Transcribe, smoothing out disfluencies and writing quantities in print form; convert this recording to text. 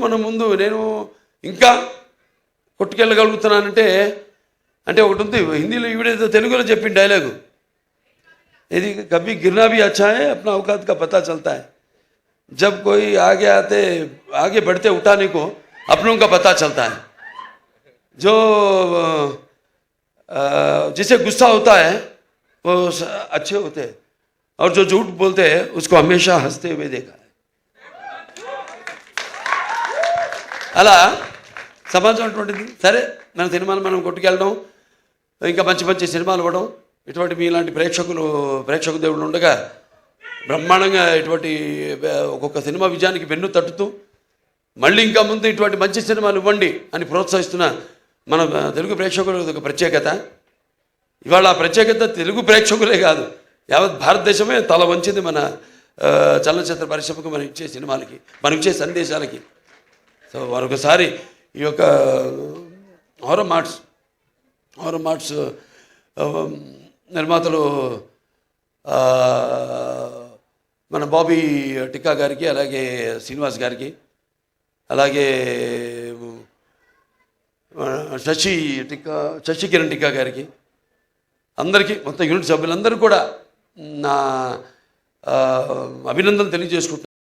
మనం ముందు నేను ఇంకా కొట్టుకెళ్ళగలుగుతున్నానంటే అంటే ఒకటి ఉంది హిందీలో ఈవిడేదో తెలుగులో చెప్పిన డైలాగు, ఇది కभी गिरना भी अच्छा है अपना औकात का पता चलता है जब कोई आगे बढ़ते उठाने को अपनों का पता चलता है, जो जिसे गुस्सा होता है वो अच्छे होते हैं और जो झूठ बोलते हैं उसको हमेशा हंसते हुए देखा है. అలా సమాజం అటువంటిది. సరే మన సినిమాలు మనం కొట్టుకెళ్ళడం, ఇంకా మంచి మంచి సినిమాలు ఇవ్వడం, ఇటువంటి మీలాంటి ప్రేక్షక దేవుళ్ళు ఉండగా బ్రహ్మాండంగా ఇటువంటి ఒక్కొక్క సినిమా విజయానికి వెన్ను తట్టుతూ మళ్ళీ ఇంకా ముందు ఇటువంటి మంచి సినిమాలు ఇవ్వండి అని ప్రోత్సహిస్తున్న మన తెలుగు ప్రేక్షకులకు ఒక ప్రత్యేకత. ఇవాళ ఆ ప్రత్యేకత తెలుగు ప్రేక్షకులే కాదు, యావత్ భారతదేశమే తల వంచింది మన చలనచిత్ర పరిశ్రమకు మనం ఇచ్చే సినిమాలకి, మనం ఇచ్చే సందేశాలకి. సో మరొకసారి ఈ యొక్క హారర్ మార్ట్స్ నిర్మాతలు మన బాబీ టిక్కా గారికి, అలాగే శ్రీనివాస్ గారికి, అలాగే శశి కిరణ్ టిక్కా గారికి, అందరికీ మొత్తం యూనిట్ సభ్యులందరూ కూడా నా అభినందనలు తెలియజేసుకుంటున్నాను.